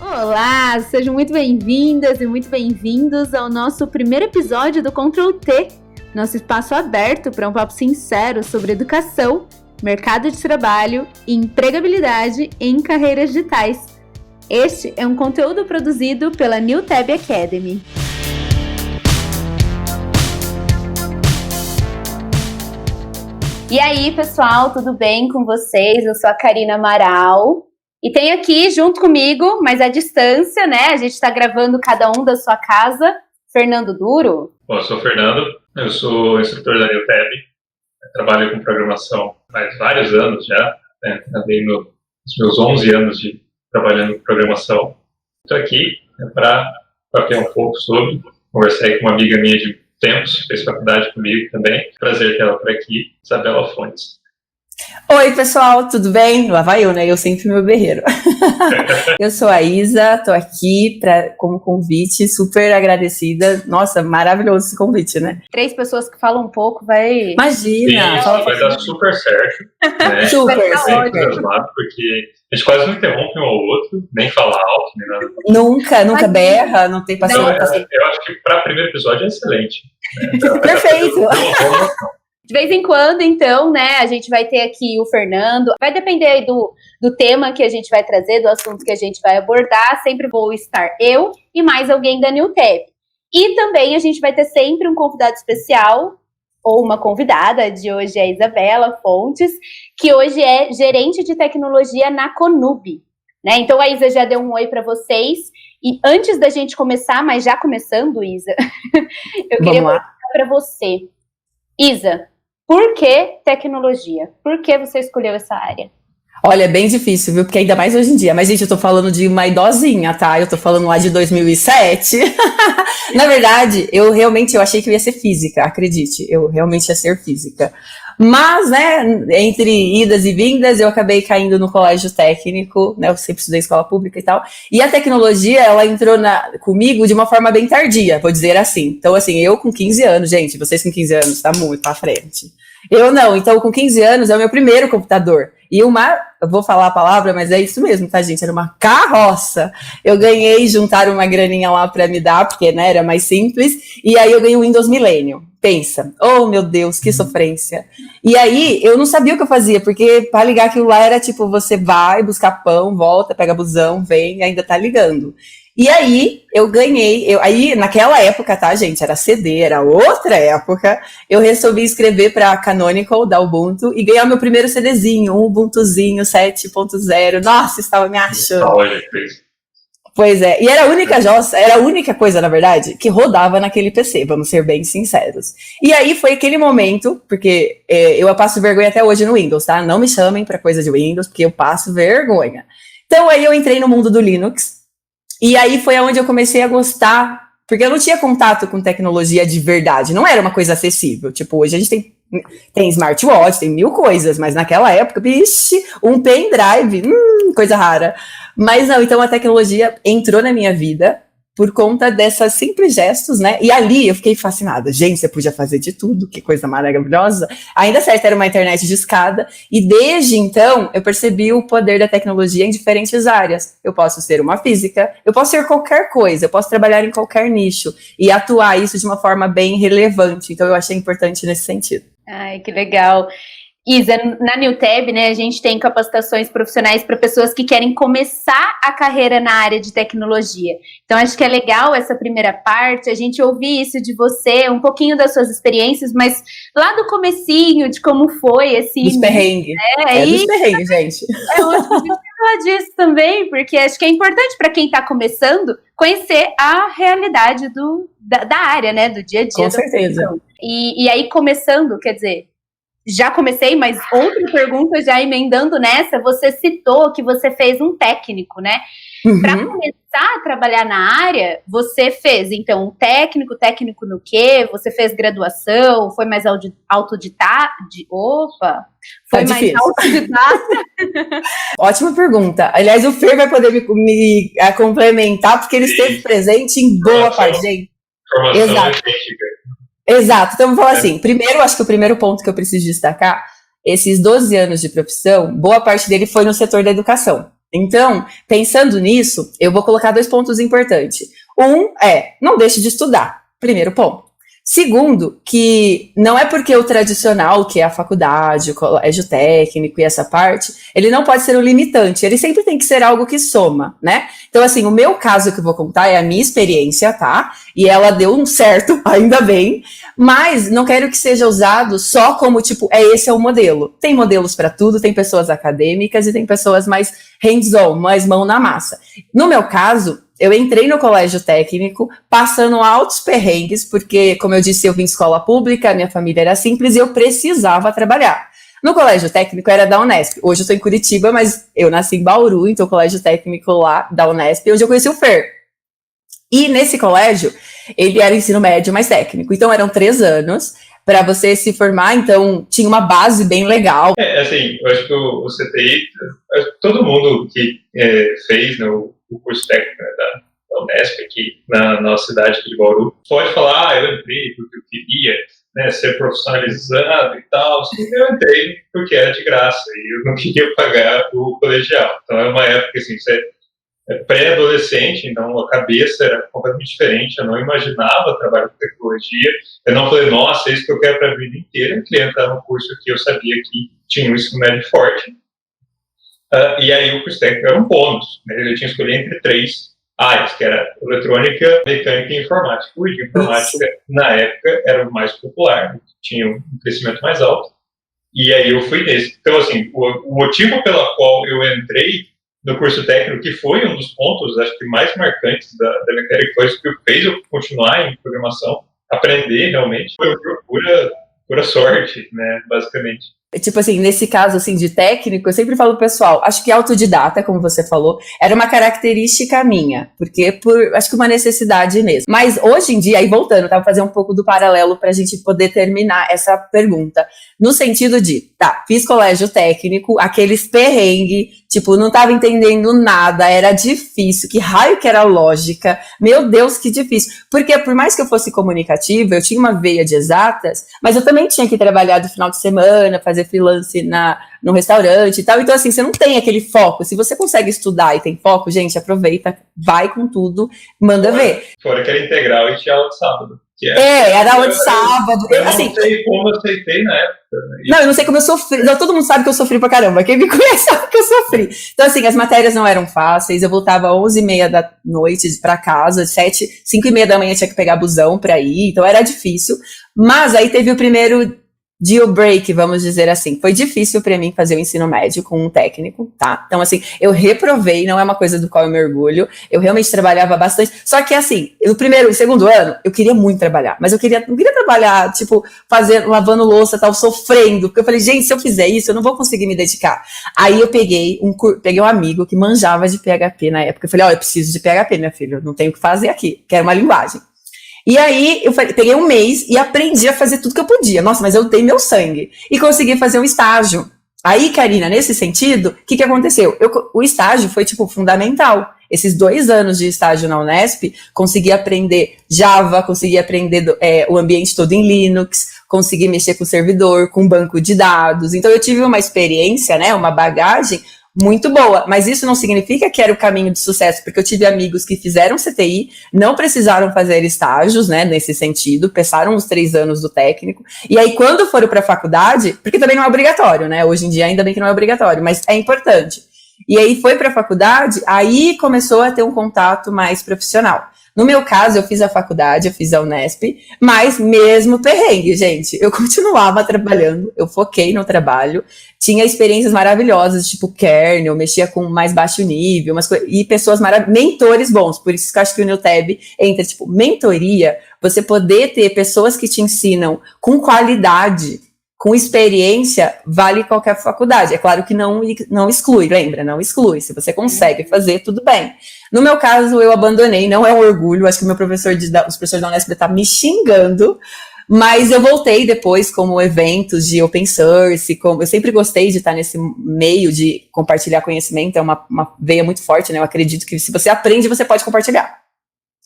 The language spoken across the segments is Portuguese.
Olá, sejam muito bem-vindas e muito bem-vindos ao nosso primeiro episódio do Ctrl T, nosso espaço aberto para um papo sincero sobre educação, mercado de trabalho e empregabilidade em carreiras digitais. Este é um conteúdo produzido pela NewTab Academy. E aí, pessoal, tudo bem com vocês? Eu sou a Karina Amaral. E tem aqui junto comigo, mas à distância, né? A gente está gravando cada um da sua casa. Fernando Duro. Bom, eu sou o Fernando, eu sou instrutor da NewTab, trabalho com programação há vários anos já, também nos meus 11 anos de trabalhando com programação. Estou aqui para falar um pouco sobre, conversei com uma amiga minha de tempos, fez faculdade comigo também, prazer ter ela por aqui, Isabela Fontes. Oi, pessoal, tudo bem? Lá vai eu, né? Eu sempre meu berreiro. Eu sou a Isa, tô aqui como convite, super agradecida. Nossa, maravilhoso esse convite, né? 3 pessoas que falam um pouco, vai... Imagina! Sim, vai dar super certo. Né? Super, porque a gente quase não interrompe um ao outro, nem fala alto, nem nada. Nunca berra, não tem paciência. Eu acho que para o primeiro episódio é excelente. Né? Perfeito! De vez em quando, então, né, a gente vai ter aqui o Fernando. Vai depender aí do tema que a gente vai trazer, do assunto que a gente vai abordar. Sempre vou estar eu e mais alguém da NewTab. E também a gente vai ter sempre um convidado especial, ou uma convidada, de hoje é a Isabela Fontes, que hoje é gerente de tecnologia na Conub. Né? Então a Isa já deu um oi para vocês. E antes da gente começar, mas já começando, Isa, eu queria perguntar para você. Isa, por que tecnologia? Por que você escolheu essa área? Olha, é bem difícil, viu? Porque ainda mais hoje em dia. Mas, gente, eu tô falando de uma idosinha, tá? Eu tô falando lá de 2007. Na verdade, eu achei que eu ia ser física, acredite. Eu realmente ia ser física. Mas, né, entre idas e vindas, eu acabei caindo no colégio técnico, né? Eu sempre estudei escola pública e tal. E a tecnologia, ela entrou comigo de uma forma bem tardia, vou dizer assim. Então, assim, eu com 15 anos, gente, vocês com 15 anos, tá muito pra frente. Eu não, então com 15 anos é o meu primeiro computador. E eu vou falar a palavra, mas é isso mesmo, tá, gente? Era uma carroça. Eu ganhei, juntaram uma graninha lá pra me dar, porque, né, era mais simples. E aí eu ganhei o Windows Millennium. Pensa, oh meu Deus, que sofrência. E aí eu não sabia o que eu fazia, porque para ligar aquilo lá era tipo, você vai buscar pão, volta, pega busão, vem e ainda tá ligando. E aí eu ganhei, aí naquela época, tá, gente, era CD, era outra época, eu resolvi escrever para Canonical da Ubuntu e ganhar meu primeiro CDzinho, um Ubuntuzinho 7.0. Nossa, estava me achando. Pois é, e era a única coisa, na verdade, que rodava naquele PC, vamos ser bem sinceros. E aí foi aquele momento, porque eu passo vergonha até hoje no Windows, tá? Não me chamem pra coisa de Windows, porque eu passo vergonha. Então aí eu entrei no mundo do Linux, e aí foi onde eu comecei a gostar, porque eu não tinha contato com tecnologia de verdade, não era uma coisa acessível. Tipo, hoje a gente tem smartwatch, tem 1000 coisas, mas naquela época, vixe, um pendrive, coisa rara. Mas não, então a tecnologia entrou na minha vida por conta dessas simples gestos, né? E ali eu fiquei fascinada. Gente, você podia fazer de tudo, que coisa maravilhosa. Ainda certo, era uma internet de escada. E desde então, eu percebi o poder da tecnologia em diferentes áreas. Eu posso ser uma física, eu posso ser qualquer coisa, eu posso trabalhar em qualquer nicho e atuar isso de uma forma bem relevante. Então eu achei importante nesse sentido. Ai, que legal. Isa, na NewTab, né, a gente tem capacitações profissionais para pessoas que querem começar a carreira na área de tecnologia. Então, acho que é legal essa primeira parte, a gente ouvir isso de você, um pouquinho das suas experiências, mas lá do comecinho, de como foi esse... Dos perrengues. Dos perrengues, gente. É ótimo a gente falar disso também, porque acho que é importante para quem está começando conhecer a realidade da área, né, do dia a dia. Com certeza. E aí, começando, quer dizer... Já comecei, mas outra pergunta já emendando nessa, você citou que você fez um técnico, né? Uhum. Para começar a trabalhar na área, você fez, então, um técnico no quê? Você fez graduação? Foi mais autodidata? Foi mais difícil. Autodidata? Ótima pergunta. Aliás, o Fer vai poder me complementar, porque ele esteve presente em boa parte, gente. Exato. Exato, então vamos falar assim, primeiro, acho que o primeiro ponto que eu preciso destacar, esses 12 anos de profissão, boa parte dele foi no setor da educação. Então, pensando nisso, eu vou colocar 2 pontos importantes. Não deixe de estudar. Primeiro ponto. Segundo, que não é porque o tradicional, que é a faculdade, o colégio técnico e essa parte, ele não pode ser um limitante, ele sempre tem que ser algo que soma, né? Então, assim, o meu caso que eu vou contar é a minha experiência, tá? E ela deu um certo, ainda bem, mas não quero que seja usado só como, tipo, esse é o modelo. Tem modelos para tudo, tem pessoas acadêmicas e tem pessoas mais hands-on, mais mão na massa. No meu caso, eu entrei no colégio técnico passando altos perrengues, porque, como eu disse, eu vim de escola pública, minha família era simples e eu precisava trabalhar. No colégio técnico era da Unesp. Hoje eu estou em Curitiba, mas eu nasci em Bauru, então o colégio técnico lá da Unesp, onde eu conheci o Fer. E nesse colégio, ele era ensino médio mais técnico. Então eram 3 anos para você se formar, então tinha uma base bem legal. Assim, eu acho que o CTI, todo mundo que fez, né, o curso técnico, né, da Unesp aqui na nossa cidade de Bauru, pode falar, eu entrei porque eu queria, né, ser profissionalizado e tal. Eu entrei porque era de graça e eu não queria pagar o colegial. Então é uma época assim, você pré-adolescente, então a cabeça era completamente diferente, eu não imaginava trabalhar com tecnologia, eu não falei, nossa, é isso que eu quero para a vida inteira. Eu queria entrar num curso que eu sabia que tinha um ensino médio forte, e aí o curso técnico era um bônus, né? Eu tinha que escolher entre 3 áreas, que era eletrônica, mecânica e informática. O de informática, na época, era o mais popular, tinha um crescimento mais alto, e aí eu fui nesse. Então, assim, o motivo pelo qual eu entrei no curso técnico, que foi um dos pontos, acho que mais marcantes da minha carreira, que foi isso que fez eu continuar em programação, aprender realmente, foi pura sorte, né, basicamente. Tipo assim, nesse caso assim de técnico, eu sempre falo pro pessoal, acho que autodidata, como você falou, era uma característica minha, porque acho que uma necessidade mesmo. Mas hoje em dia, aí voltando, tá, vou fazer um pouco do paralelo pra gente poder terminar essa pergunta. No sentido de, fiz colégio técnico, aqueles perrengue, tipo, não tava entendendo nada, era difícil, que raio que era lógica, meu Deus, que difícil. Porque por mais que eu fosse comunicativa, eu tinha uma veia de exatas, mas eu também tinha que trabalhar do final de semana, fazer freelance no restaurante e tal. Então, assim, você não tem aquele foco. Se você consegue estudar e tem foco, gente, aproveita, vai com tudo, manda ver. Fora que era integral e tinha aula de sábado. Era aula de sábado. Eu não sei como eu aceitei na época. Não, eu não sei como eu sofri. Não, todo mundo sabe que eu sofri pra caramba. Quem me conhece sabe que eu sofri. Então, assim, as matérias não eram fáceis. Eu voltava às 11h30 da noite pra casa, 5h30 da manhã tinha que pegar busão pra ir. Então, era difícil. Mas aí teve o primeiro deal break, vamos dizer assim. Foi difícil pra mim fazer o ensino médio com um técnico, tá? Então, assim, eu reprovei, não é uma coisa do qual eu me orgulho. Eu realmente trabalhava bastante. Só que, assim, no primeiro e segundo ano, eu queria muito trabalhar. Mas eu não queria trabalhar, tipo, lavando louça, tal, sofrendo. Porque eu falei, gente, se eu fizer isso, eu não vou conseguir me dedicar. Aí eu peguei um amigo que manjava de PHP na época. Eu falei, eu preciso de PHP, minha filha. Eu não tenho o que fazer aqui. Quero uma linguagem. E aí, eu peguei um mês e aprendi a fazer tudo que eu podia. Nossa, mas eu dei meu sangue. E consegui fazer um estágio. Aí, Karina, nesse sentido, o que aconteceu? O estágio foi, tipo, fundamental. Esses 2 anos de estágio na Unesp, consegui aprender Java, consegui aprender o ambiente todo em Linux, consegui mexer com o servidor, com banco de dados. Então, eu tive uma experiência, né, uma bagagem muito boa, mas isso não significa que era o caminho de sucesso, porque eu tive amigos que fizeram CTI, não precisaram fazer estágios, né, nesse sentido, passaram os 3 anos do técnico, e aí quando foram para a faculdade, porque também não é obrigatório, né, hoje em dia ainda bem que não é obrigatório, mas é importante, e aí foi para a faculdade, aí começou a ter um contato mais profissional. No meu caso, eu fiz a faculdade, eu fiz a Unesp, mas mesmo perrengue, gente. Eu continuava trabalhando, eu foquei no trabalho, tinha experiências maravilhosas, tipo kernel, mexia com mais baixo nível, e pessoas mentores bons. Por isso que eu acho que o NewTab entra, tipo, mentoria, você poder ter pessoas que te ensinam com qualidade, com experiência, vale qualquer faculdade. É claro que não exclui, lembra? Não exclui. Se você consegue fazer, tudo bem. No meu caso, eu abandonei, não é um orgulho, acho que os professores da Unesp estão me xingando, mas eu voltei depois como eventos de open source, eu sempre gostei de estar nesse meio de compartilhar conhecimento, é uma veia muito forte, né? Eu acredito que se você aprende, você pode compartilhar.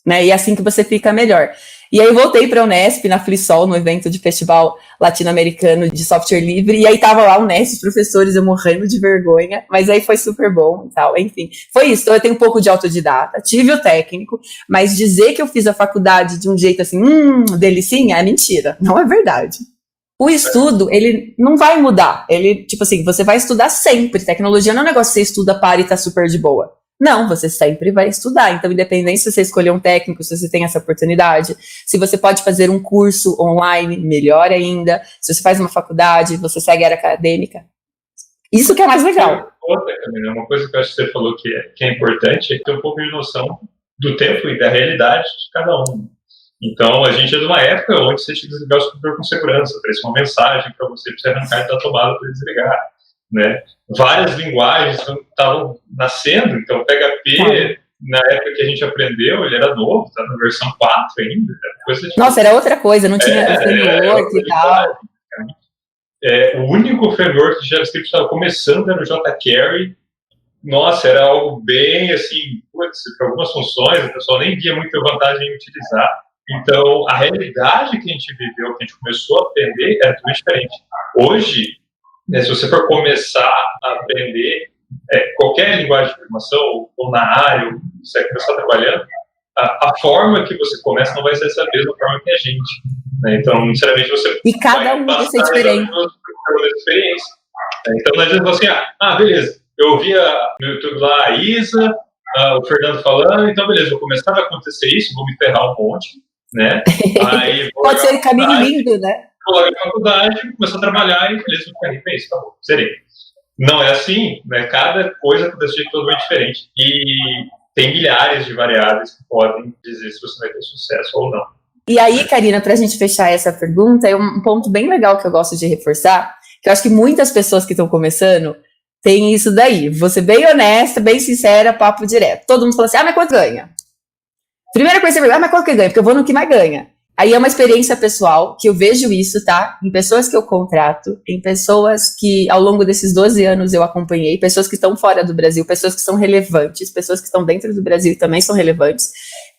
né? E é assim que você fica melhor. E aí eu voltei para a Unesp, na FliSol, no evento de festival latino-americano de software livre, e aí tava lá a Unesp, os professores, eu morrendo de vergonha, mas aí foi super bom e tal, enfim. Foi isso, então eu tenho um pouco de autodidata, tive o técnico, mas dizer que eu fiz a faculdade de um jeito assim, delicinha, é mentira, não é verdade. O estudo, ele não vai mudar, ele, tipo assim, você vai estudar sempre, tecnologia não é um negócio que você estuda, para e tá super de boa. Não, você sempre vai estudar. Então, independente se você escolher um técnico, se você tem essa oportunidade, se você pode fazer um curso online, melhor ainda. Se você faz uma faculdade, você segue a área acadêmica. Isso que é mais legal. Uma coisa que eu acho que você falou que é importante é ter um pouco de noção do tempo e da realidade de cada um. Então, a gente é de uma época onde você tinha que desligar o computador com segurança, aparecia uma mensagem para você arrancar da tomada para desligar. Né? Várias linguagens estavam nascendo, então o PHP, na época que a gente aprendeu, ele era novo, estava na versão 4 ainda. Nossa, era outra coisa, não tinha framework e tal. O único framework de JavaScript que estava começando era o jQuery. Nossa, era algo bem assim, para algumas funções, o pessoal nem via muita vantagem em utilizar. Então, a realidade que a gente viveu, que a gente começou a aprender, era tudo diferente. Hoje, se você for começar a aprender qualquer linguagem de programação, ou na área, ou você vai começar trabalhando, a forma que você começa não vai ser essa mesma forma que a gente. Né? Então, sinceramente, você e cada um vai ser diferente. Experiência. Então, não adianta assim, beleza, eu via no YouTube lá a Isa, o Fernando falando, então beleza, vou começar a acontecer isso, vou me ferrar um monte, né? Aí, pode ser caminho lindo, né? Vou lá na faculdade, começar a trabalhar e beleza, vou ficar rico, é isso, tá bom, serei. Não é assim, né? Cada coisa acontece de totalmente diferente. E tem milhares de variáveis que podem dizer se você vai ter sucesso ou não. E aí, Karina, pra gente fechar essa pergunta, é um ponto bem legal que eu gosto de reforçar, que eu acho que muitas pessoas que estão começando têm isso daí. Você bem honesta, bem sincera, papo direto. Todo mundo fala assim, mas quanto ganha? Primeira coisa que você pergunta, mas quanto que ganha? Porque eu vou no que mais ganha. Aí é uma experiência pessoal, que eu vejo isso, tá? Em pessoas que eu contrato, em pessoas que ao longo desses 12 anos eu acompanhei, pessoas que estão fora do Brasil, pessoas que são relevantes, pessoas que estão dentro do Brasil e também são relevantes,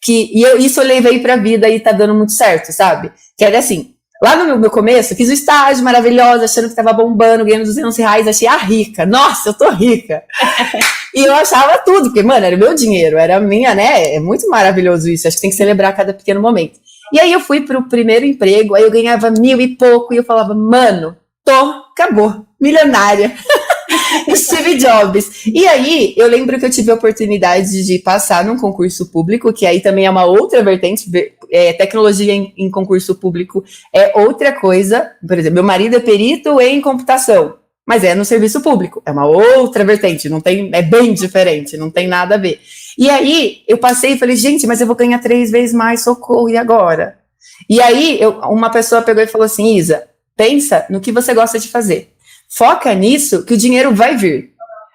isso eu levei pra vida e tá dando muito certo, sabe? Que era assim, lá no meu começo, fiz o estágio maravilhoso, achando que tava bombando, ganhando R$200, achei rica, nossa, eu tô rica. E eu achava tudo, porque, mano, era o meu dinheiro, era a minha, né? É muito maravilhoso isso, acho que tem que celebrar cada pequeno momento. E aí eu fui pro primeiro emprego, aí eu ganhava 1.000 e pouco, e eu falava, mano, acabou, milionária. Steve Jobs. E aí, eu lembro que eu tive a oportunidade de passar num concurso público, que aí também é uma outra vertente, tecnologia em concurso público é outra coisa. Por exemplo, meu marido é perito em computação, mas é no serviço público, é uma outra vertente, não tem, é bem diferente, não tem nada a ver. E aí, eu passei e falei, gente, mas eu vou ganhar 3 vezes mais, socorro, e agora? E aí, uma pessoa pegou e falou assim, Isa, pensa no que você gosta de fazer. Foca nisso que o dinheiro vai vir.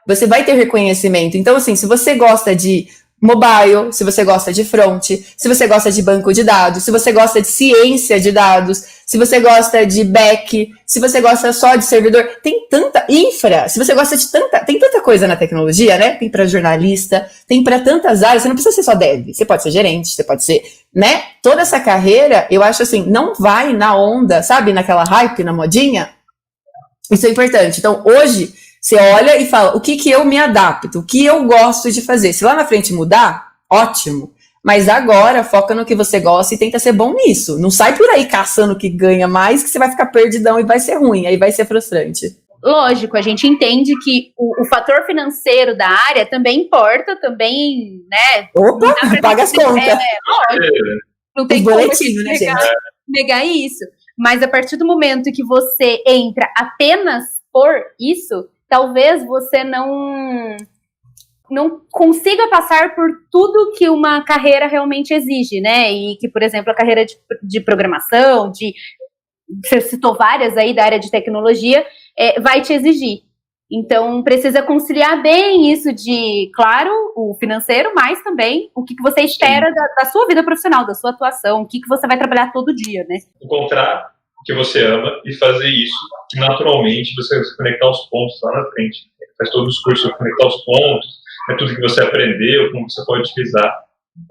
Você vai ter reconhecimento. Então, assim, se você gosta de mobile, se você gosta de front, se você gosta de banco de dados, se você gosta de ciência de dados, se você gosta de back, se você gosta só de servidor, tem tanta infra, se você gosta de tem tanta coisa na tecnologia, né? Tem para jornalista, tem para tantas áreas, você não precisa ser só dev, você pode ser gerente, você pode ser, né? Toda essa carreira, eu acho assim, não vai na onda, sabe? Naquela hype, na modinha. Isso é importante. Então, hoje, você olha e fala, o que eu me adapto, o que eu gosto de fazer. Se lá na frente mudar, ótimo. Mas agora, foca no que você gosta e tenta ser bom nisso. Não sai por aí caçando o que ganha mais, que você vai ficar perdidão e vai ser ruim, aí vai ser frustrante. Lógico, a gente entende que o fator financeiro da área também importa, também, né? Opa, paga as contas. Lógico. Não tem como negar isso. Mas a partir do momento que você entra apenas por isso, talvez você não consiga passar por tudo que uma carreira realmente exige, né? E que, por exemplo, a carreira de programação, você citou várias aí da área de tecnologia, vai te exigir. Então, precisa conciliar bem isso de, claro, o financeiro, mas também o que você espera da sua vida profissional, da sua atuação, o que você vai trabalhar todo dia, né? Encontrar o que você ama e fazer isso naturalmente, você conectar os pontos lá na frente. Faz todos os cursos para conectar os pontos, tudo que você aprendeu, como você pode utilizar.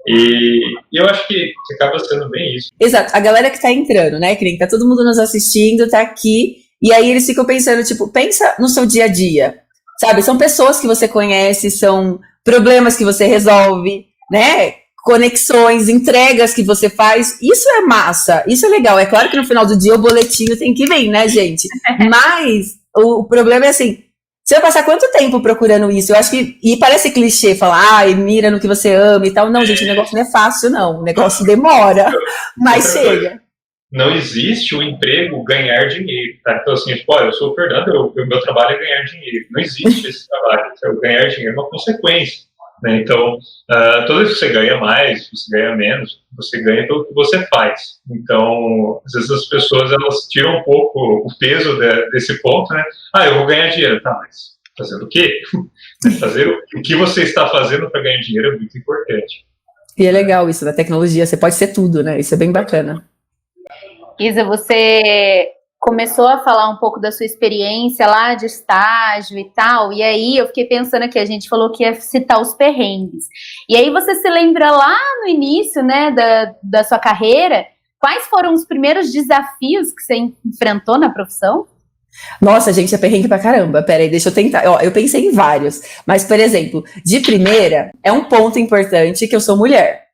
E eu acho que acaba sendo bem isso. Exato, a galera que tá entrando, né, que nem tá todo mundo nos assistindo, tá aqui, e aí eles ficam pensando, tipo, pensa no seu dia a dia, sabe? São pessoas que você conhece, são problemas que você resolve, né? Conexões, entregas que você faz, isso é massa, isso é legal. É claro que no final do dia o boletinho tem que vir, né, gente? Mas o problema é assim, você vai passar quanto tempo procurando isso? Eu acho que, e parece clichê falar, mira no que você ama e tal. Não, gente, o negócio não é fácil, não. O negócio demora, mas chega. Não existe o emprego ganhar dinheiro, tá? Então, assim, tipo, eu sou o Fernando, o meu trabalho é ganhar dinheiro. Não existe esse trabalho. Então, ganhar dinheiro é uma consequência, né? Então, toda vez que você ganha mais, você ganha menos, você ganha pelo que você faz. Então, às vezes as pessoas, elas tiram um pouco o peso desse ponto, né? Eu vou ganhar dinheiro. Tá, mas fazendo o quê? Fazer o que você está fazendo para ganhar dinheiro é muito importante. E é legal isso da tecnologia, você pode ser tudo, né? Isso é bem bacana. Isa, você começou a falar um pouco da sua experiência lá de estágio e tal, e aí eu fiquei pensando aqui, a gente falou que ia citar os perrengues. E aí você se lembra lá no início, né, da sua carreira, quais foram os primeiros desafios que você enfrentou na profissão? Nossa, gente, é perrengue pra caramba. Pera aí, deixa eu tentar. Ó, eu pensei em vários, mas, por exemplo, de primeira, é um ponto importante que eu sou mulher.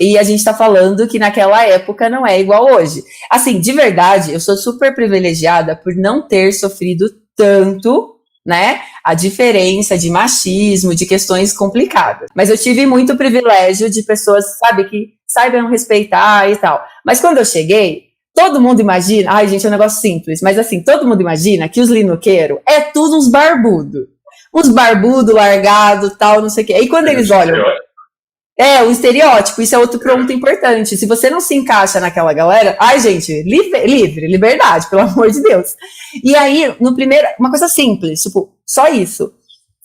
E a gente tá falando que naquela época não é igual hoje. Assim, de verdade, eu sou super privilegiada por não ter sofrido tanto, né, a diferença de machismo, de questões complicadas. Mas eu tive muito privilégio de pessoas, sabe, que saibam respeitar e tal. Mas quando eu cheguei, todo mundo imagina, ai gente, é um negócio simples, mas assim, todo mundo imagina que os linuqueiros é tudo uns barbudo. Uns barbudo, largado, tal, não sei o quê. Aí quando eles olham... o estereótipo, isso é outro ponto importante. Se você não se encaixa naquela galera, ai, gente, liberdade, pelo amor de Deus. E aí, no primeiro, uma coisa simples, tipo, só isso.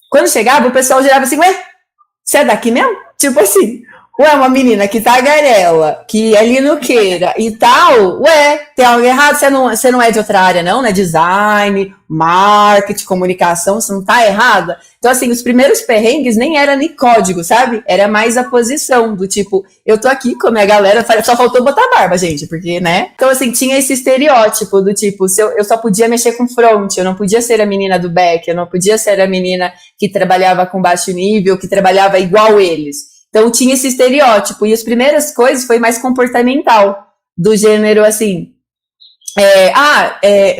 Quando chegava, o pessoal girava assim, ué, você é daqui mesmo? Tipo assim, ué, uma menina que tá garela, que é linuqueira e tal, ué, tem algo errado? Você não é de outra área, não, né? Design, marketing, comunicação, você não tá errada? Então, assim, os primeiros perrengues nem era nem código, sabe? Era mais a posição, do tipo, eu tô aqui com a minha galera, só faltou botar barba, gente, porque, né? Então, assim, tinha esse estereótipo do tipo, eu só podia mexer com front, eu não podia ser a menina do back, eu não podia ser a menina que trabalhava com baixo nível, que trabalhava igual eles. Então, tinha esse estereótipo. E as primeiras coisas foi mais comportamental, do gênero, assim,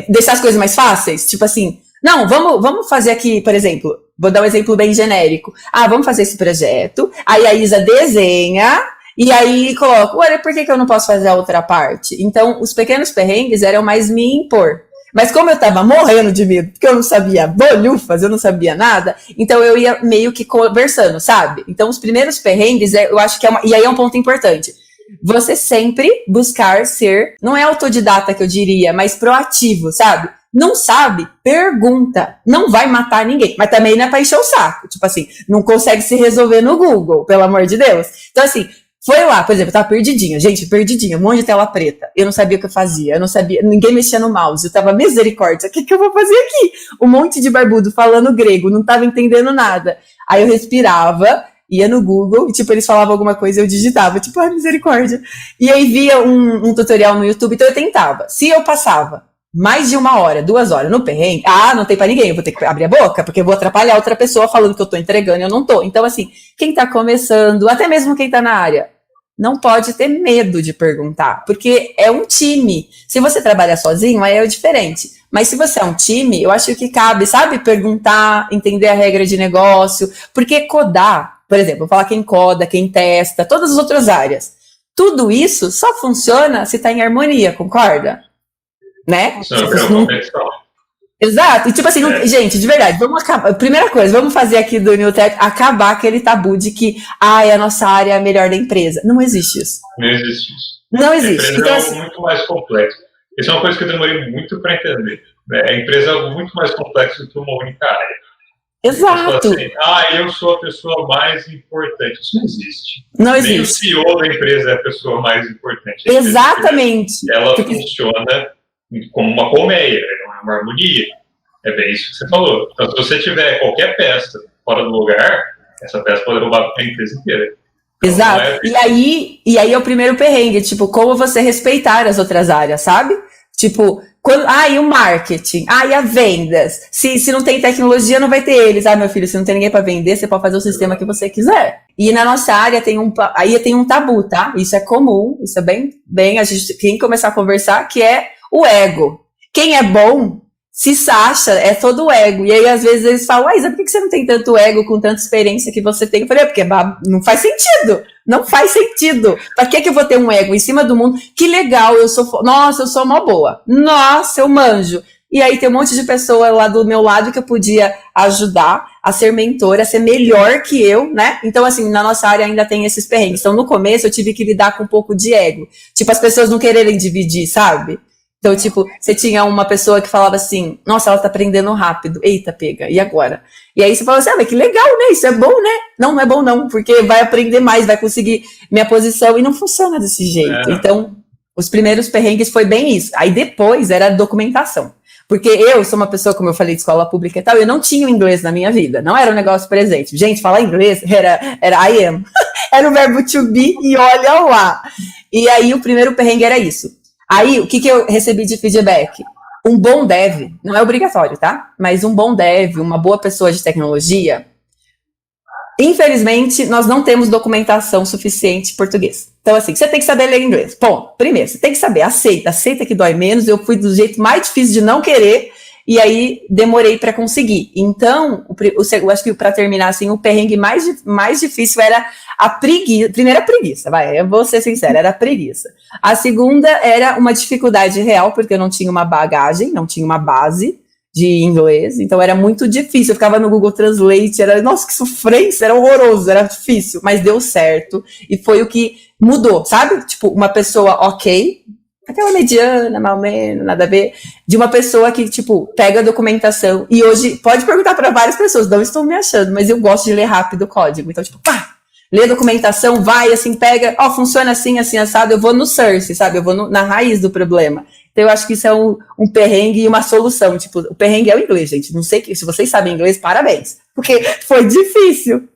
deixar as coisas mais fáceis. Tipo assim, não, vamos fazer aqui, por exemplo, vou dar um exemplo bem genérico. Vamos fazer esse projeto, aí a Isa desenha, e aí coloca, olha, por que eu não posso fazer a outra parte? Então, os pequenos perrengues eram mais me impor. Mas como eu tava morrendo de medo, porque eu não sabia bolhufas, eu não sabia nada, então eu ia meio que conversando, sabe? Então os primeiros perrengues, eu acho que e aí é um ponto importante. Você sempre buscar ser, não é autodidata que eu diria, mas proativo, sabe? Não sabe? Pergunta. Não vai matar ninguém, mas também não é pra encher o saco. Tipo assim, não consegue se resolver no Google, pelo amor de Deus. Então assim, foi lá, por exemplo, eu tava perdidinha, um monte de tela preta. Eu não sabia o que eu fazia, eu não sabia, ninguém mexia no mouse, eu tava misericórdia, o que eu vou fazer aqui? Um monte de barbudo falando grego, não tava entendendo nada. Aí eu respirava, ia no Google, e tipo, eles falavam alguma coisa, eu digitava, tipo, misericórdia. E aí via um tutorial no YouTube, então eu tentava. Se eu passava mais de 1 hora, 2 horas no perrengue, não tem pra ninguém, eu vou ter que abrir a boca, porque eu vou atrapalhar outra pessoa falando que eu tô entregando e eu não tô. Então, assim, quem tá começando, até mesmo quem tá na área, não pode ter medo de perguntar, porque é um time. Se você trabalha sozinho, aí é diferente. Mas se você é um time, eu acho que cabe, sabe, perguntar, entender a regra de negócio, porque codar, por exemplo, vou falar quem coda, quem testa, todas as outras áreas. Tudo isso só funciona se tá em harmonia, concorda? Né? Isso é uma competição. Exato, e tipo assim, gente, de verdade, vamos acabar. Primeira coisa, vamos fazer aqui do Newtek acabar aquele tabu de que a nossa área é a melhor da empresa. Não existe isso. Não existe isso. Não existe. A empresa é algo muito mais complexo. Isso é uma coisa que eu demorei muito para entender. Né? A empresa é algo muito mais complexo do que uma única área. Exato. Assim, eu sou a pessoa mais importante. Isso não existe. Não existe. Nem o CEO da empresa é a pessoa mais importante. Exatamente. Ela funciona como uma colmeia, uma harmonia. É bem isso que você falou. Então, se você tiver qualquer peça fora do lugar, essa peça pode roubar a empresa inteira. Exato. E aí é o primeiro perrengue, tipo, como você respeitar as outras áreas, sabe? Tipo, e o marketing? E a vendas? Se não tem tecnologia, não vai ter eles. Meu filho, se não tem ninguém para vender, você pode fazer o sistema que você quiser. E na nossa área tem um tabu, tá? Isso é comum, isso é bem, a gente tem que começar a conversar, que é o ego. Quem é bom se acha, é todo o ego. E aí, às vezes, eles falam, Isa, por que você não tem tanto ego com tanta experiência que você tem? Eu falei, porque não faz sentido. Não faz sentido. Pra que eu vou ter um ego em cima do mundo? Que legal, nossa, eu sou mó boa. Nossa, eu manjo. E aí tem um monte de pessoa lá do meu lado que eu podia ajudar a ser mentora, a ser melhor que eu, né? Então, assim, na nossa área ainda tem esses perrengues. Então, no começo, eu tive que lidar com um pouco de ego. Tipo, as pessoas não quererem dividir, sabe? Então, tipo, você tinha uma pessoa que falava assim, nossa, ela tá aprendendo rápido. Eita, pega, e agora? E aí você fala assim, mas que legal, né? Isso é bom, né? Não é bom não, porque vai aprender mais, vai conseguir minha posição, e não funciona desse jeito. Então, os primeiros perrengues foi bem isso. Aí depois era a documentação. Porque eu sou uma pessoa, como eu falei, de escola pública e tal, eu não tinha o inglês na minha vida, não era um negócio presente. Gente, falar inglês era I am. Era o verbo to be e olha lá. E aí o primeiro perrengue era isso. Aí, o que eu recebi de feedback? Um bom dev, não é obrigatório, tá? Mas um bom dev, uma boa pessoa de tecnologia, infelizmente, nós não temos documentação suficiente em português. Então, assim, você tem que saber ler inglês. Bom, primeiro, você tem que saber, aceita que dói menos. Eu fui do jeito mais difícil de não querer, e aí demorei para conseguir. Então, eu acho que para terminar, assim, o perrengue mais difícil era a preguiça. Primeiro, a preguiça, eu vou ser sincera, era a preguiça. A segunda era uma dificuldade real, porque eu não tinha uma bagagem, não tinha uma base de inglês, então era muito difícil. Eu ficava no Google Translate, nossa, que sofrência, era horroroso, era difícil, mas deu certo, e foi o que mudou, sabe? Tipo, uma pessoa ok, aquela mediana, mal menos, nada a ver, de uma pessoa que, tipo, pega a documentação, e hoje, pode perguntar para várias pessoas, não estou me achando, mas eu gosto de ler rápido o código, então, tipo, lê a documentação, vai, assim, pega, funciona assim, assim, assado, eu vou no source, sabe, eu vou na raiz do problema. Então, eu acho que isso é um perrengue e uma solução, tipo, o perrengue é o inglês, gente, não sei, se vocês sabem inglês, parabéns, porque foi difícil.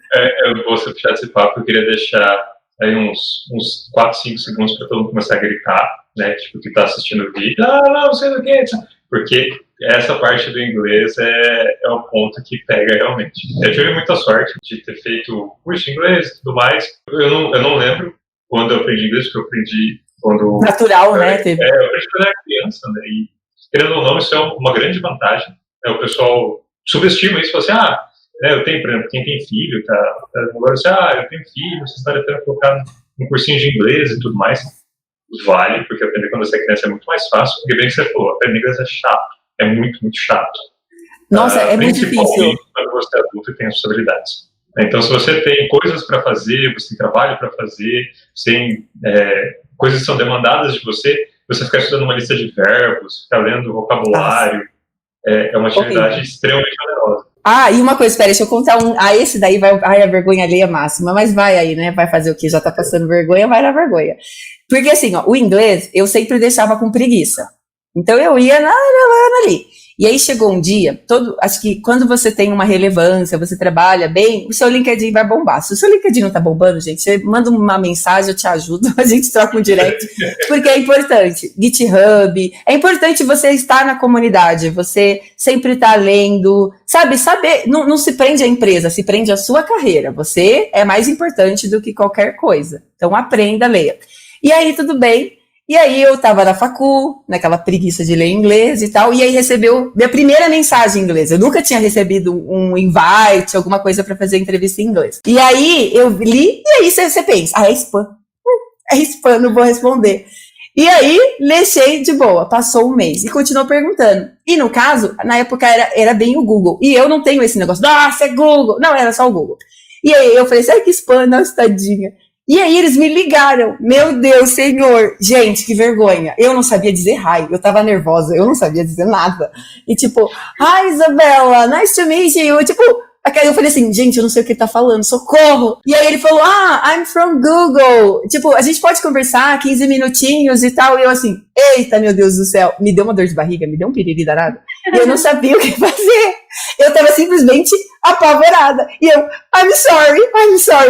Eu vou fechar esse papo, eu queria deixar aí uns 4, 5 segundos para todo mundo começar a gritar, né, tipo, que tá assistindo o vídeo, não sei do que, porque essa parte do inglês é o ponto que pega realmente. Eu tive muita sorte de ter feito curso de inglês e tudo mais. Eu não lembro quando eu aprendi inglês, porque eu aprendi quando... Natural, né? Eu aprendi quando era criança, né? E, querendo ou não, isso é uma grande vantagem. O pessoal subestima isso, fala assim, eu tenho, por exemplo, quem tem filho, agora você, eu tenho filho, você estaria tendo que colocar um cursinho de inglês e tudo mais. Vale, porque aprender quando você é criança é muito mais fácil, porque bem que você falou, aprender inglês é chato, é muito, muito chato. Nossa, é muito difícil. Principalmente quando você é adulto e tem responsabilidades. Então, se você tem coisas para fazer, você tem trabalho para fazer, você tem coisas que são demandadas de você ficar estudando uma lista de verbos, ficar lendo vocabulário, é uma atividade extremamente onerosa. E uma coisa, espera, deixa eu contar esse daí vai, a vergonha alheia máxima, mas vai aí, né, vai fazer o que? Já tá passando vergonha, vai na vergonha. Porque assim, o inglês, eu sempre deixava com preguiça. Então eu ia ali. E aí chegou um dia, acho que quando você tem uma relevância, você trabalha bem, o seu LinkedIn vai bombar. Se o seu LinkedIn não tá bombando, gente, você manda uma mensagem, eu te ajudo, a gente troca um direct, porque é importante. GitHub, é importante você estar na comunidade, você sempre tá lendo, sabe, saber, não se prende à empresa, se prende à sua carreira. Você é mais importante do que qualquer coisa. Então aprenda, leia. E aí, tudo bem. E aí eu tava na facu, naquela preguiça de ler inglês e tal, e aí recebeu minha primeira mensagem em inglês. Eu nunca tinha recebido um invite, alguma coisa para fazer entrevista em inglês. E aí eu li, e aí você pensa, é spam. É spam, não vou responder. E aí, deixei de boa, passou um mês e continuou perguntando. E no caso, na época era bem o Google. E eu não tenho esse negócio, nossa, é Google. Não, era só o Google. E aí eu falei, que spam, nossa, tadinha. E aí eles me ligaram, meu Deus, senhor, gente, que vergonha, eu não sabia dizer hi, eu tava nervosa, eu não sabia dizer nada, e tipo, hi Isabella, nice to meet you, tipo, eu falei assim, gente, eu não sei o que ele tá falando, socorro, e aí ele falou, I'm from Google, tipo, a gente pode conversar 15 minutinhos e tal, e eu assim, eita, meu Deus do céu, me deu uma dor de barriga, me deu um piriri danado, E eu não sabia o que fazer. Eu tava simplesmente apavorada. E eu, I'm sorry,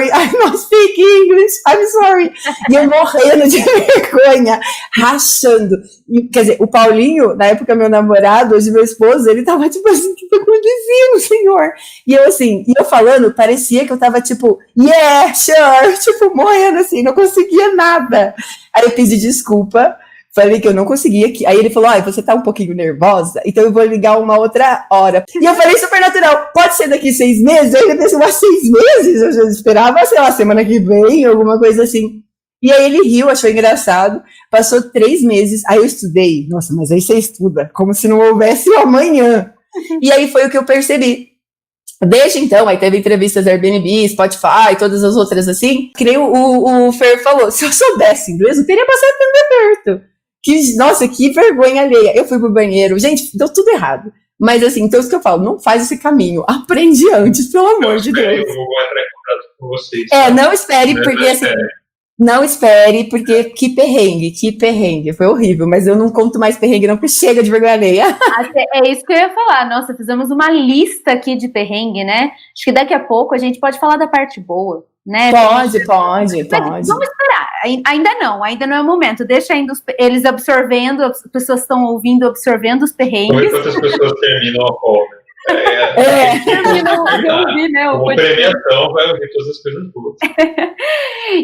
I don't speak English, I'm sorry. E eu morrendo de vergonha, rachando. E, quer dizer, o Paulinho, na época meu namorado, hoje meu esposo, ele tava tipo assim, o que tá acontecendo, senhor? E eu assim, e eu falando, parecia que eu tava tipo, yeah, sure, tipo, morrendo assim, não conseguia nada. Aí eu pedi desculpa. Falei que eu não conseguia. Aí ele falou, você tá um pouquinho nervosa, então eu vou ligar uma outra hora. E eu falei super natural, pode ser daqui 6 meses? Aí ele pensou, 6 meses? Eu já esperava, sei lá, semana que vem, alguma coisa assim. E aí ele riu, achou engraçado. Passou 3 meses, aí eu estudei. Nossa, mas aí você estuda, como se não houvesse o amanhã. E aí foi o que eu percebi. Desde então, aí teve entrevistas da Airbnb, Spotify, todas as outras assim, que nem o Fer falou, se eu soubesse inglês, eu teria passado tanto perto. Nossa, que vergonha alheia. Eu fui pro banheiro. Gente, deu tudo errado. Mas assim, então isso que eu falo, não faz esse caminho. Aprende antes, pelo amor de Deus. Eu vou entrar em contato com vocês. Não espere, porque assim... Não espere, porque que perrengue. Foi horrível, mas eu não conto mais perrengue não, porque chega de vergonha alheia. É isso que eu ia falar. Nossa, fizemos uma lista aqui de perrengue, né? Acho que daqui a pouco a gente pode falar da parte boa, né? Pode. Vamos esperar. Ainda não é o momento. Deixa ainda eles absorvendo, as pessoas estão ouvindo, absorvendo os perrengues. Enquanto as pessoas terminam a call, né? Como premiação, vai ouvir todas as coisas boas.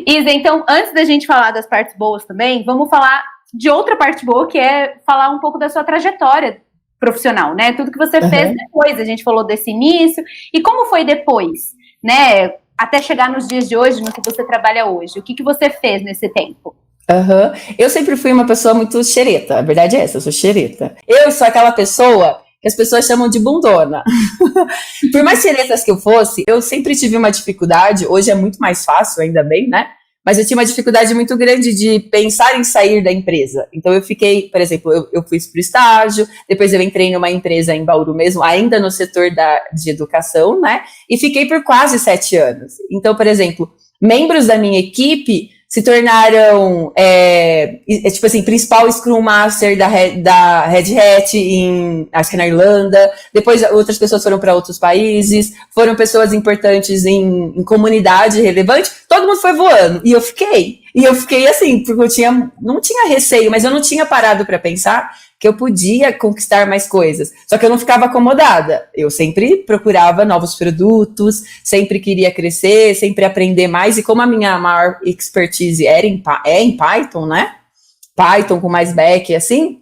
Isa, então, antes da gente falar das partes boas também, vamos falar de outra parte boa, que é falar um pouco da sua trajetória profissional, né? Tudo que você fez depois. A gente falou desse início. E como foi depois, né? Até chegar nos dias de hoje, no que você trabalha hoje. O que você fez nesse tempo? Eu sempre fui uma pessoa muito xereta. A verdade é essa, eu sou xereta. Eu sou aquela pessoa que as pessoas chamam de bundona. Por mais xeretas que eu fosse, eu sempre tive uma dificuldade, hoje é muito mais fácil, ainda bem, né? Mas eu tinha uma dificuldade muito grande de pensar em sair da empresa. Então eu fiquei, por exemplo, eu fui pro estágio, depois eu entrei numa empresa em Bauru mesmo, ainda no setor de educação, né? E fiquei por quase 7 anos. Então, por exemplo, membros da minha equipe se tornaram, tipo assim, principal Scrum Master da Red Hat, acho que na Irlanda. Depois outras pessoas foram para outros países, foram pessoas importantes em comunidade relevante. Todo mundo foi voando. E eu fiquei assim, porque não tinha receio, mas eu não tinha parado para pensar que eu podia conquistar mais coisas. Só que eu não ficava acomodada. Eu sempre procurava novos produtos, sempre queria crescer, sempre aprender mais. E como a minha maior expertise é em Python, né? Python com mais back, assim.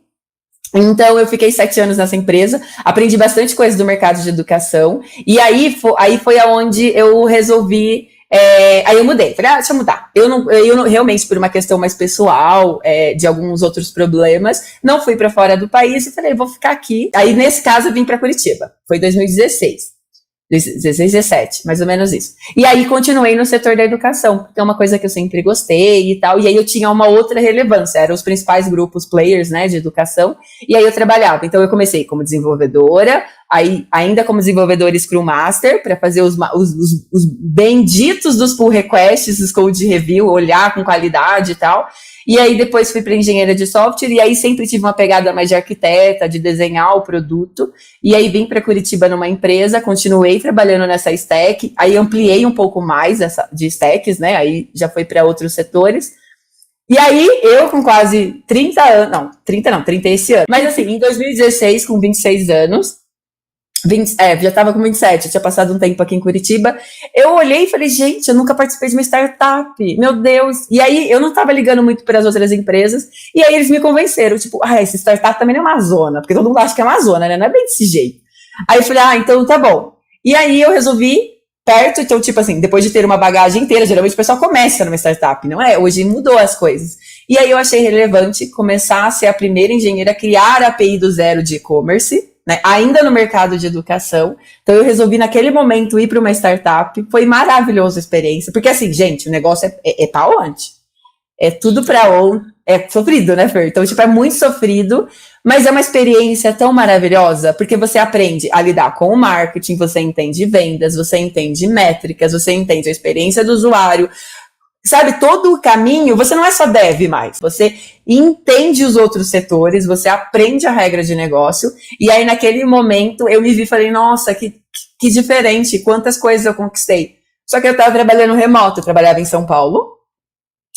Então, eu fiquei 7 anos nessa empresa, aprendi bastante coisa do mercado de educação. E aí foi aonde eu resolvi... aí eu mudei, falei, deixa eu mudar. Eu não realmente, por uma questão mais pessoal, de alguns outros problemas, não fui para fora do país e falei, vou ficar aqui. Aí, nesse caso, eu vim para Curitiba. Foi 2016. 16, 17, mais ou menos isso. E aí continuei no setor da educação, que é uma coisa que eu sempre gostei e tal, e aí eu tinha uma outra relevância, eram os principais grupos players, né, de educação, e aí eu trabalhava. Então eu comecei como desenvolvedora, aí ainda como desenvolvedora Scrum Master, para fazer os benditos dos pull requests, os code review, olhar com qualidade e tal. E aí depois fui para engenheira de software, e aí sempre tive uma pegada mais de arquiteta, de desenhar o produto, e aí vim para Curitiba numa empresa, continuei trabalhando nessa stack, aí ampliei um pouco mais de stacks, né, aí já foi para outros setores, e aí eu com quase 30 anos, 30 esse ano, mas assim, em 2016, com 26 anos, já estava com 27, tinha passado um tempo aqui em Curitiba, eu olhei e falei, gente, eu nunca participei de uma startup, meu Deus, e aí eu não estava ligando muito para as outras empresas, e aí eles me convenceram, tipo, essa startup também não é uma zona, porque todo mundo acha que é uma zona, né, não é bem desse jeito. Aí eu falei, então tá bom. E aí eu resolvi, então tipo assim, depois de ter uma bagagem inteira, geralmente o pessoal começa numa startup, não é? Hoje mudou as coisas. E aí eu achei relevante começar a ser a primeira engenheira a criar a API do zero de e-commerce, né, ainda no mercado de educação. Então eu resolvi naquele momento ir para uma startup, foi maravilhosa a experiência, porque assim, gente, o negócio é pra onde? É tudo pra onde? É sofrido, né, Fer? Então, tipo, é muito sofrido, mas é uma experiência tão maravilhosa, porque você aprende a lidar com o marketing, você entende vendas, você entende métricas, você entende a experiência do usuário, sabe, todo o caminho, você não é só dev mais, você entende os outros setores, você aprende a regra de negócio, e aí naquele momento eu me vi e falei, nossa, que diferente, quantas coisas eu conquistei. Só que eu tava trabalhando remoto, eu trabalhava em São Paulo,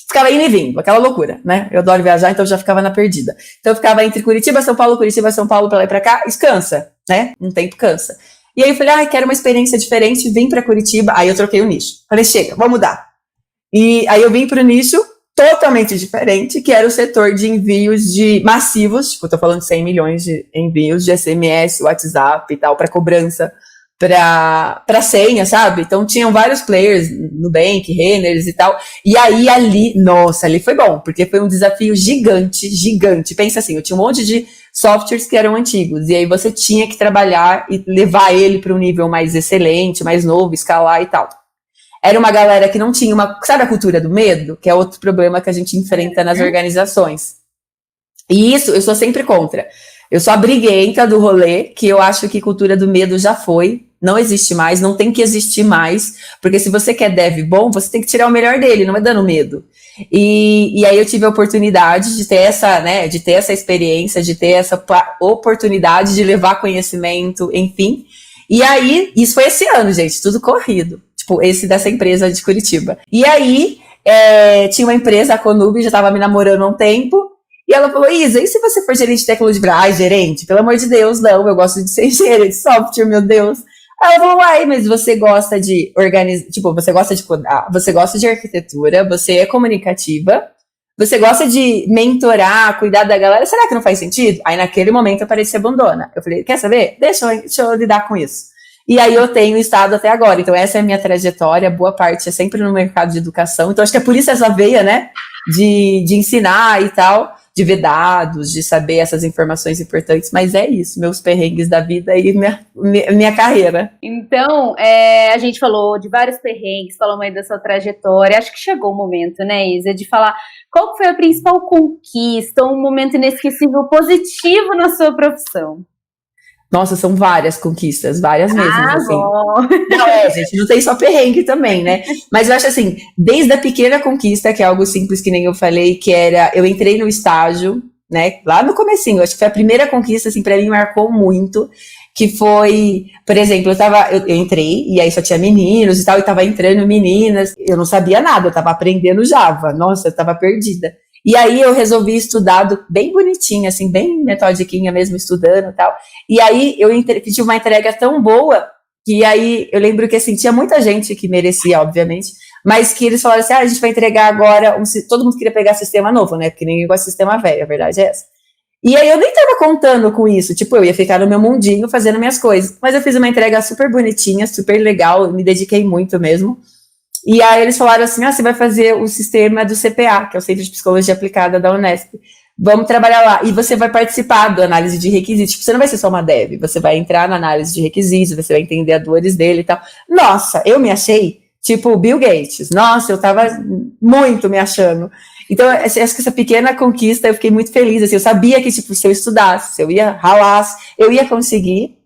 ficava indo e vindo, aquela loucura, né? Eu adoro viajar, então eu já ficava na perdida. Então eu ficava entre Curitiba, São Paulo, pra lá e pra cá, isso cansa, né? Um tempo cansa. E aí eu falei, quero uma experiência diferente, vim pra Curitiba, aí eu troquei o nicho. Falei, chega, vamos mudar. E aí eu vim pro nicho totalmente diferente, que era o setor de envios de massivos, tipo, eu tô falando de 100 milhões de envios de SMS, WhatsApp e tal, pra cobrança, pra senha, sabe? Então tinham vários players, Nubank, Renners e tal, e aí ali, nossa, ali foi bom, porque foi um desafio gigante, pensa assim, eu tinha um monte de softwares que eram antigos, e aí você tinha que trabalhar e levar ele para um nível mais excelente, mais novo, escalar e tal. Era uma galera que não tinha sabe a cultura do medo? Que é outro problema que a gente enfrenta nas organizações. E isso, eu sou sempre contra. Eu sou a briguenta do rolê, que eu acho que cultura do medo já foi, não existe mais, não tem que existir mais, porque se você quer dev bom, você tem que tirar o melhor dele, não é dando medo. E aí eu tive a oportunidade de ter essa experiência, de ter essa oportunidade de levar conhecimento, enfim. E aí, isso foi esse ano, gente, tudo corrido. Tipo, esse dessa empresa de Curitiba. E aí, tinha uma empresa, a Conub, já tava me namorando há um tempo, e ela falou, Isa, e se você for gerente de tecnologia? Gerente? Pelo amor de Deus, não, eu gosto de ser gerente de software, meu Deus. Aí ela falou, mas você gosta de organizar, tipo, você gosta de codar, você gosta de arquitetura, você é comunicativa, você gosta de mentorar, cuidar da galera, será que não faz sentido? Aí naquele momento eu parei de se abandona. Eu falei, quer saber? Deixa eu lidar com isso. E aí eu tenho estado até agora. Então essa é a minha trajetória, boa parte é sempre no mercado de educação. Então acho que é por isso essa veia, né, de ensinar e tal, de ver dados, de saber essas informações importantes. Mas é isso, meus perrengues da vida e minha carreira. Então, a gente falou de vários perrengues, falamos aí da sua trajetória. Acho que chegou o momento, né, Isa, de falar qual foi a principal conquista, um momento inesquecível positivo na sua profissão. Nossa, são várias conquistas, várias mesmo, assim. Bom. Não, gente, não tem só perrengue também, né? Mas eu acho assim, desde a pequena conquista, que é algo simples que nem eu falei, que era, eu entrei no estágio, né, lá no comecinho, acho que foi a primeira conquista, assim, pra mim marcou muito, que foi, por exemplo, eu entrei, e aí só tinha meninos e tal, e tava entrando meninas, eu não sabia nada, eu tava aprendendo Java, nossa, eu tava perdida. E aí eu resolvi estudar bem bonitinho, assim, bem metodiquinha mesmo, estudando e tal. E aí eu tive uma entrega tão boa, que aí eu lembro que, assim, tinha muita gente que merecia, obviamente, mas que eles falaram assim, a gente vai entregar agora, todo mundo queria pegar sistema novo, né, porque ninguém gosta de sistema velho, a verdade é essa. E aí eu nem tava contando com isso, tipo, eu ia ficar no meu mundinho fazendo minhas coisas, mas eu fiz uma entrega super bonitinha, super legal, me dediquei muito mesmo. E aí eles falaram assim, você vai fazer o sistema do CPA, que é o Centro de Psicologia Aplicada da Unesp. Vamos trabalhar lá. E você vai participar da análise de requisitos. Tipo, você não vai ser só uma dev, você vai entrar na análise de requisitos, você vai entender as dores dele e tal. Nossa, eu me achei tipo Bill Gates. Nossa, eu tava muito me achando. Então, acho que essa pequena conquista, eu fiquei muito feliz. Assim, eu sabia que, tipo, se eu estudasse, se eu ia ralar, eu ia conseguir.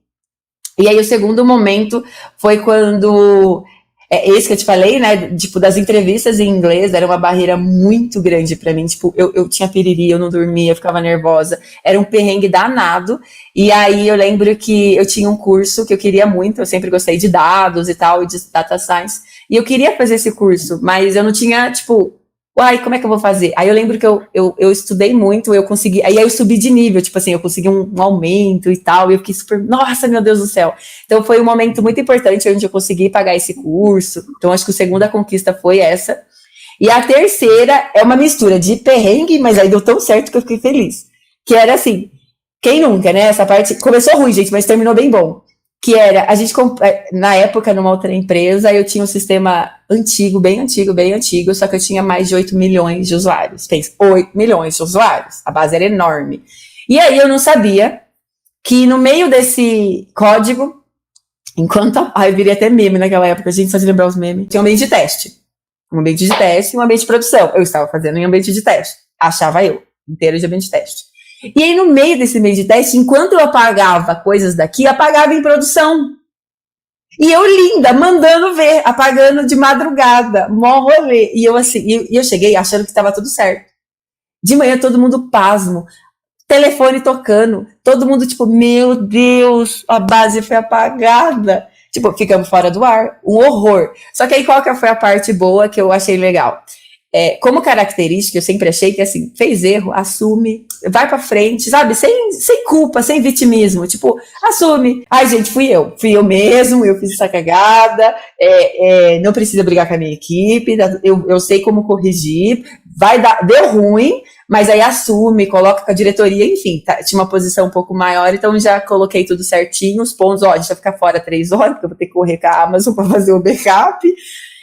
E aí o segundo momento foi quando... esse que eu te falei, né, tipo, das entrevistas em inglês, era uma barreira muito grande pra mim, tipo, eu tinha piriri, eu não dormia, eu ficava nervosa, era um perrengue danado, e aí eu lembro que eu tinha um curso que eu queria muito, eu sempre gostei de dados e tal, e de data science, e eu queria fazer esse curso, mas eu não tinha, tipo, como é que eu vou fazer? Aí eu lembro que eu estudei muito, eu consegui, aí eu subi de nível, tipo assim, eu consegui um aumento e tal, e eu fiquei super, nossa, meu Deus do céu. Então foi um momento muito importante onde eu consegui pagar esse curso, então acho que a segunda conquista foi essa. E a terceira é uma mistura de perrengue, mas aí deu tão certo que eu fiquei feliz. Que era assim, quem nunca, né? Essa parte começou ruim, gente, mas terminou bem bom. Que era, a gente, na época, numa outra empresa, eu tinha um sistema antigo, bem antigo, só que eu tinha mais de 8 milhões de usuários. Pensa, 8 milhões de usuários. A base era enorme. E aí eu não sabia que no meio desse código, eu virei até meme naquela época, a gente fazia lembrar os memes, tinha um ambiente de teste. Um ambiente de teste e um ambiente de produção. Eu estava fazendo em ambiente de teste. Achava eu, inteiro de ambiente de teste. E aí, no meio desse ambiente de teste, enquanto eu apagava coisas daqui, eu apagava em produção. E eu linda, mandando ver, apagando de madrugada, mó rolê. E eu assim, eu cheguei achando que estava tudo certo. De manhã todo mundo pasmo, telefone tocando, todo mundo tipo, meu Deus, a base foi apagada. Tipo, ficamos fora do ar, um horror. Só que aí qual que foi a parte boa que eu achei legal? Como característica, eu sempre achei que assim, fez erro, assume, vai pra frente, sabe? Sem culpa, sem vitimismo. Tipo, assume. Ai, gente, fui eu mesmo, eu fiz essa cagada, não precisa brigar com a minha equipe, eu sei como corrigir, deu ruim, mas aí assume, coloca com a diretoria, enfim, tinha uma posição um pouco maior, então já coloquei tudo certinho, os pontos, ó, deixa eu ficar fora 3 horas, porque eu vou ter que correr com a Amazon pra fazer o backup,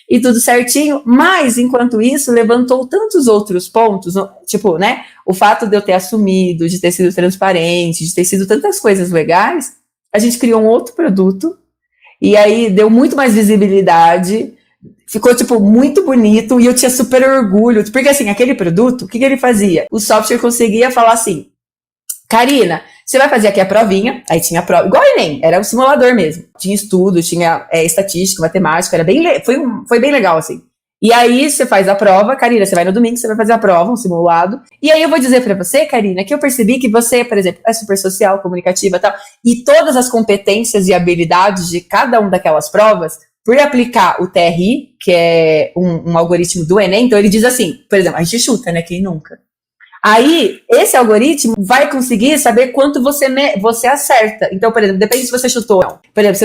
e tudo certinho, mas enquanto isso levantou tantos outros pontos, tipo, né, o fato de eu ter assumido, de ter sido transparente, de ter sido tantas coisas legais, a gente criou um outro produto, e aí deu muito mais visibilidade, ficou, tipo, muito bonito, e eu tinha super orgulho, porque assim, aquele produto, o que ele fazia? O software conseguia falar assim, Karina, você vai fazer aqui a provinha, aí tinha a prova, igual o Enem, era um simulador mesmo. Tinha estudo, tinha estatística, matemática, foi bem legal, assim. E aí você faz a prova, Karina, você vai no domingo, você vai fazer a prova, um simulado. E aí eu vou dizer pra você, Karina, que eu percebi que você, por exemplo, é super social, comunicativa e tal, e todas as competências e habilidades de cada uma daquelas provas, por aplicar o TRI, que é um algoritmo do Enem, então ele diz assim, por exemplo, a gente chuta, né, quem nunca? Aí, esse algoritmo vai conseguir saber quanto você acerta. Então, por exemplo, depende se você chutou ou não. Por exemplo,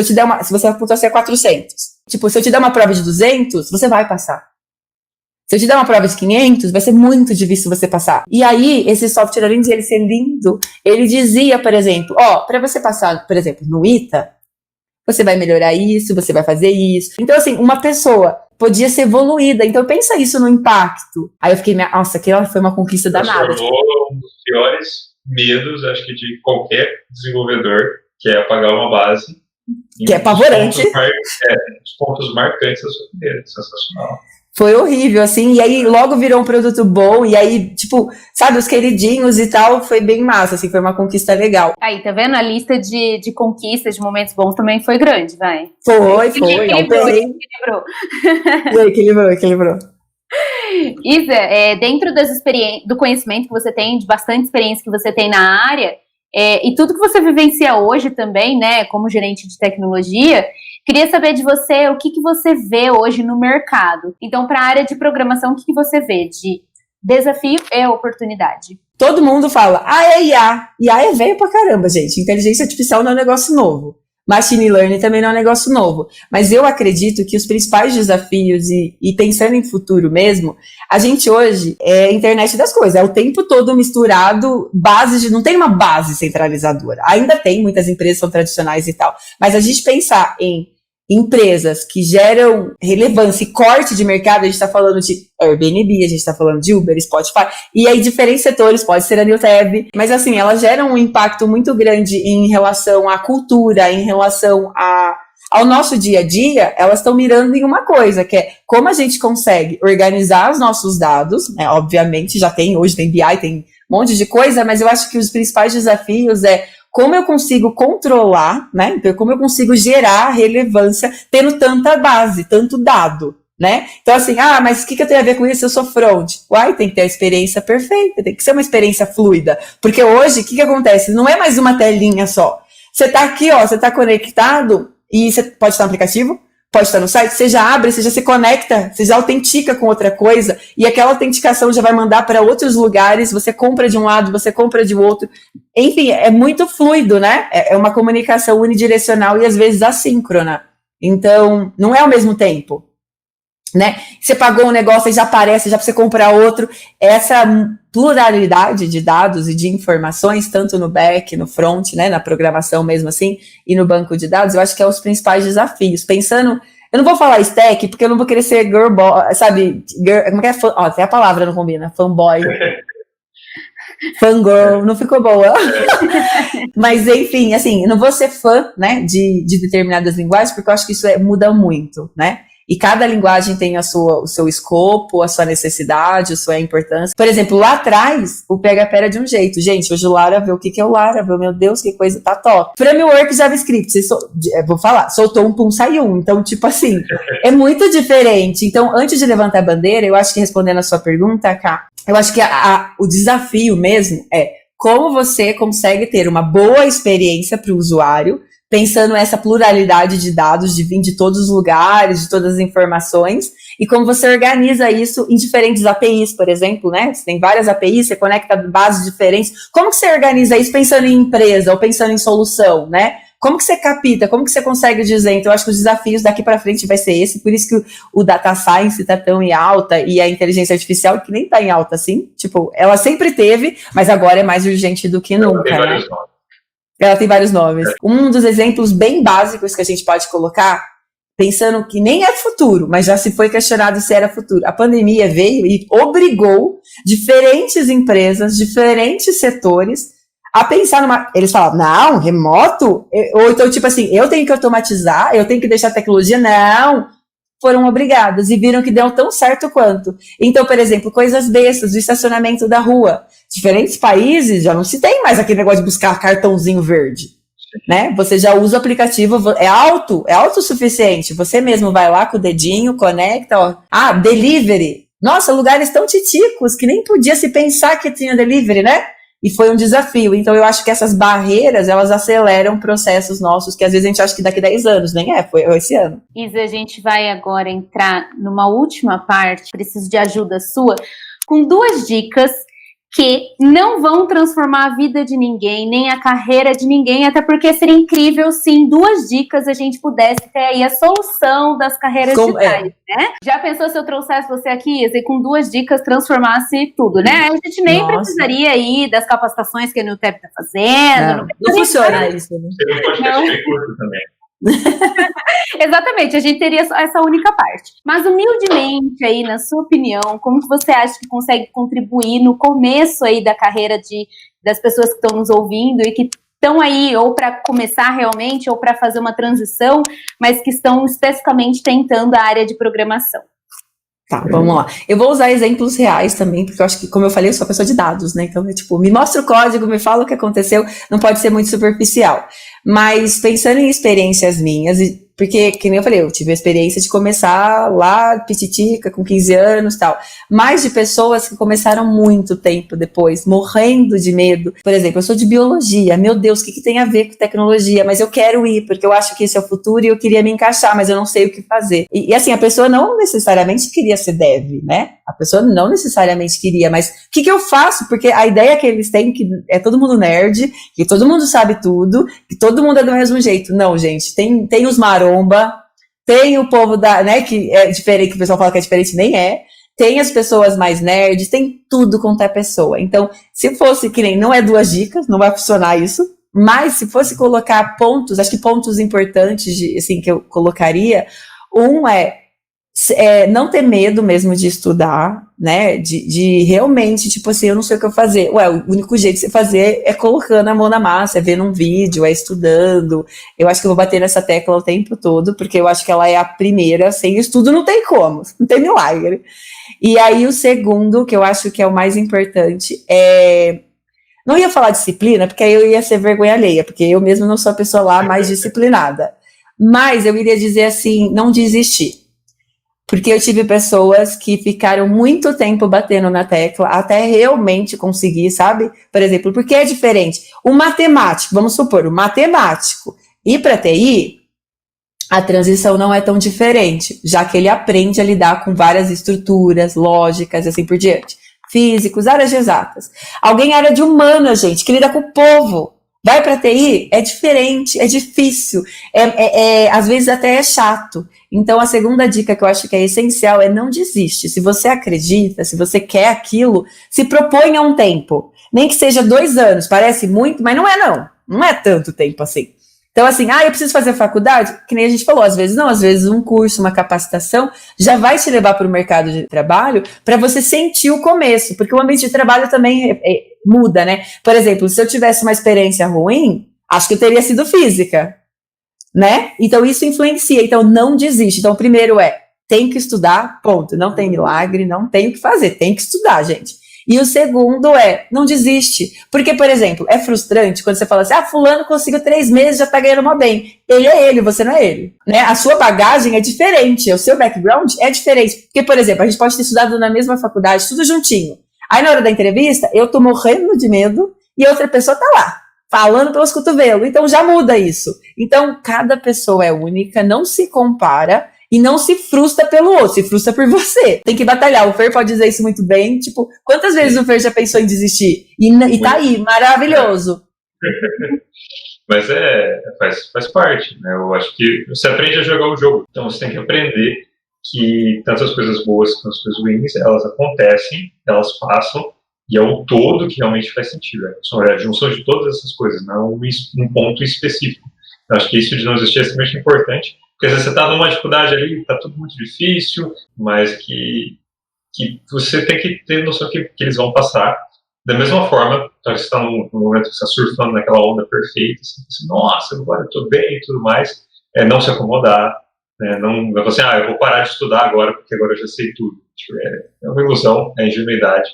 se você apontou assim a 400. Tipo, se eu te der uma prova de 200, você vai passar. Se eu te der uma prova de 500, vai ser muito difícil você passar. E aí, esse software, além de ele ser lindo, ele dizia, por exemplo, para você passar, por exemplo, no ITA, você vai melhorar isso, você vai fazer isso. Então, assim, uma pessoa podia ser evoluída. Então, pensa isso no impacto. Aí eu fiquei, nossa, aquilo foi uma conquista danada. Um dos piores medos, acho que de qualquer desenvolvedor, que é apagar uma base. Que é apavorante. Os pontos marcantes da sua carreira. Sensacional. Foi horrível, assim, e aí logo virou um produto bom, e aí, tipo, sabe, os queridinhos e tal, foi bem massa, assim, foi uma conquista legal. Aí, tá vendo? A lista de conquistas, de momentos bons também foi grande, vai. Foi. Equilibrou. Isa, dentro do conhecimento que você tem, de bastante experiência que você tem na área, e tudo que você vivencia hoje também, né, como gerente de tecnologia, queria saber de você o que você vê hoje no mercado. Então, para a área de programação, o que você vê de desafio e oportunidade? Todo mundo fala, é IA. IA é velho pra caramba, gente. Inteligência artificial não é um negócio novo. Machine Learning também não é um negócio novo. Mas eu acredito que os principais desafios, e pensando em futuro mesmo, a gente hoje é a internet das coisas. É o tempo todo misturado, não tem uma base centralizadora. Ainda tem, muitas empresas são tradicionais e tal. Mas a gente pensar em empresas que geram relevância e corte de mercado, a gente está falando de Airbnb, a gente está falando de Uber, Spotify, e aí diferentes setores, pode ser a Newtab, mas assim, elas geram um impacto muito grande em relação à cultura, em relação ao nosso dia a dia, elas estão mirando em uma coisa, que é como a gente consegue organizar os nossos dados, né, obviamente hoje tem BI, tem um monte de coisa, mas eu acho que os principais desafios como eu consigo controlar, né? Então, como eu consigo gerar relevância tendo tanta base, tanto dado, né? Então, assim, mas o que eu tenho a ver com isso? Eu sou front. Tem que ter a experiência perfeita, tem que ser uma experiência fluida. Porque hoje, o que acontece? Não é mais uma telinha só. Você tá aqui, você tá conectado, e você pode estar no aplicativo, pode estar no site, você já abre, você já se conecta, você já autentica com outra coisa, e aquela autenticação já vai mandar para outros lugares, você compra de um lado, você compra de outro. Enfim, é muito fluido, né? É uma comunicação unidirecional e às vezes assíncrona. Então, não é ao mesmo tempo, né? Você pagou um negócio e já aparece, já precisa comprar outro. Essa pluralidade de dados e de informações, tanto no back, no front, né, na programação mesmo assim, e no banco de dados, eu acho que é os principais desafios. Pensando, eu não vou falar stack, porque eu não vou querer ser girl boy, sabe? Como é que é? Até a palavra não combina, fanboy. Fangirl, não ficou boa. Mas, enfim, assim, eu não vou ser fã, né, de determinadas linguagens, porque eu acho que isso muda muito, né? E cada linguagem tem o seu escopo, a sua necessidade, a sua importância. Por exemplo, lá atrás, o PHP era de um jeito. Gente, hoje o Laravel, o que é o Laravel? Meu Deus, que coisa, tá top. Framework JavaScript, vou falar, soltou um, pum, saiu um. Então, tipo assim, é muito diferente. Então, antes de levantar a bandeira, eu acho que respondendo a sua pergunta, Ká, eu acho que o desafio mesmo é como você consegue ter uma boa experiência para o usuário, pensando nessa pluralidade de dados, de vir de todos os lugares, de todas as informações, e como você organiza isso em diferentes APIs, por exemplo, né? Você tem várias APIs, você conecta bases diferentes. Como que você organiza isso pensando em empresa ou pensando em solução, né? Como que você capta? Como que você consegue dizer? Então, eu acho que os desafios daqui para frente vai ser esse, por isso que o data science está tão em alta e a inteligência artificial que nem está em alta, assim. Tipo, ela sempre teve, mas agora é mais urgente do que nunca, né? Ela tem vários nomes. Um dos exemplos bem básicos que a gente pode colocar, pensando que nem é futuro, mas já se foi questionado se era futuro. A pandemia veio e obrigou diferentes empresas, diferentes setores a pensar numa... Eles falavam, não, remoto? Ou então, tipo assim, eu tenho que automatizar, eu tenho que deixar a tecnologia? Não. Foram obrigadas e viram que deu tão certo quanto. Então, por exemplo, coisas bestas, o estacionamento da rua. Diferentes países já não se tem mais aquele negócio de buscar cartãozinho verde, né? Você já usa o aplicativo, é autossuficiente. Você mesmo vai lá com o dedinho, conecta, ó. Ah, delivery. Nossa, lugares tão titicos que nem podia se pensar que tinha delivery, né? E foi um desafio. Então, eu acho que essas barreiras, elas aceleram processos nossos, que às vezes a gente acha que daqui 10 anos, nem foi esse ano. Isa, a gente vai agora entrar numa última parte, preciso de ajuda sua, com 2 dicas que não vão transformar a vida de ninguém, nem a carreira de ninguém, até porque seria incrível se em 2 dicas a gente pudesse ter aí a solução das carreiras digitais, né? Já pensou se eu trouxesse você aqui, Isa, e com 2 dicas transformasse tudo, né? A gente nem precisaria aí das capacitações que a NewTap está fazendo. Não funciona isso, né? Seria um podcast de curso também. Exatamente, a gente teria essa única parte. Mas humildemente aí, na sua opinião, como que você acha que consegue contribuir no começo aí da carreira das pessoas que estão nos ouvindo e que estão aí ou para começar realmente ou para fazer uma transição, mas que estão especificamente tentando a área de programação? Tá, vamos lá. Eu vou usar exemplos reais também, porque eu acho que, como eu falei, eu sou pessoa de dados, né? Então, me mostra o código, me fala o que aconteceu, não pode ser muito superficial. Mas, pensando em experiências minhas, porque, que nem eu falei, eu tive a experiência de começar lá, pititica, com 15 anos e tal, mas de pessoas que começaram muito tempo depois, morrendo de medo. Por exemplo, eu sou de biologia, meu Deus, o que tem a ver com tecnologia? Mas eu quero ir, porque eu acho que esse é o futuro e eu queria me encaixar, mas eu não sei o que fazer. E assim, a pessoa não necessariamente queria ser dev, né? A pessoa não necessariamente queria, mas o que eu faço? Porque a ideia que eles têm que é todo mundo nerd, que todo mundo sabe tudo, que todo mundo é do mesmo jeito. Não, gente, tem os maromba, tem o povo né, que é diferente, que o pessoal fala que é diferente, nem é. Tem as pessoas mais nerds, tem tudo quanto é pessoa. Então, se fosse que nem, não é 2 dicas, não vai funcionar isso, mas se fosse colocar pontos, acho que pontos importantes, assim, que eu colocaria, um é não ter medo mesmo de estudar, né, de realmente, tipo assim, eu não sei o que eu fazer. Ué, o único jeito de você fazer é colocando a mão na massa, é vendo um vídeo, é estudando. Eu acho que eu vou bater nessa tecla o tempo todo, porque eu acho que ela é a primeira, sem estudo não tem como, não tem milagre. E aí o segundo, que eu acho que é o mais importante, não ia falar disciplina, porque aí eu ia ser vergonha alheia, porque eu mesmo não sou a pessoa lá mais disciplinada. Mas eu iria dizer assim, não desistir. Porque eu tive pessoas que ficaram muito tempo batendo na tecla até realmente conseguir, sabe? Por exemplo, porque é diferente. O matemático, vamos supor, o matemático ir para TI, a transição não é tão diferente, já que ele aprende a lidar com várias estruturas, lógicas e assim por diante. Físicos, áreas de exatas. Alguém área de humanas, gente, que lida com o povo. Vai para TI, é diferente, é difícil, às vezes até é chato. Então, a segunda dica que eu acho que é essencial é não desiste. Se você acredita, se você quer aquilo, se proponha um tempo. Nem que seja 2 anos, parece muito, mas não é não. Não é tanto tempo assim. Então, assim, eu preciso fazer faculdade? Que nem a gente falou, às vezes não, às vezes um curso, uma capacitação já vai te levar para o mercado de trabalho para você sentir o começo, porque o ambiente de trabalho também muda, né? Por exemplo, se eu tivesse uma experiência ruim, acho que eu teria sido física, né? Então, isso influencia. Então, não desiste. Então, primeiro tem que estudar, ponto. Não tem milagre, não tem o que fazer, tem que estudar, gente. E o segundo não desiste. Porque, por exemplo, é frustrante quando você fala assim, fulano conseguiu 3 meses, já tá ganhando mó bem. Ele é ele, você não é ele. Né? A sua bagagem é diferente, o seu background é diferente. Porque, por exemplo, a gente pode ter estudado na mesma faculdade, tudo juntinho. Aí, na hora da entrevista, eu tô morrendo de medo e a outra pessoa tá lá, falando pelos cotovelos. Então, já muda isso. Então, cada pessoa é única, não se compara. E não se frustra pelo outro, se frustra por você. Tem que batalhar. O Fer pode dizer isso muito bem. Tipo, quantas vezes o Fer já pensou em desistir? E tá aí, maravilhoso. Mas faz parte, né? Eu acho que você aprende a jogar o jogo. Então você tem que aprender que tanto as coisas boas quanto as coisas ruins, elas acontecem, elas passam, e é o todo que realmente faz sentido. É a junção de todas essas coisas, não um ponto específico. Eu acho que isso de não existir é extremamente importante. Porque às vezes você está numa dificuldade ali, está tudo muito difícil, mas que você tem que ter noção que eles vão passar. Da mesma forma, então você está no momento que você está surfando naquela onda perfeita, assim, nossa, agora eu estou bem e tudo mais, não se acomodar, né, não vai falar assim, eu vou parar de estudar agora, porque agora eu já sei tudo. Tipo, é uma ilusão, é ingenuidade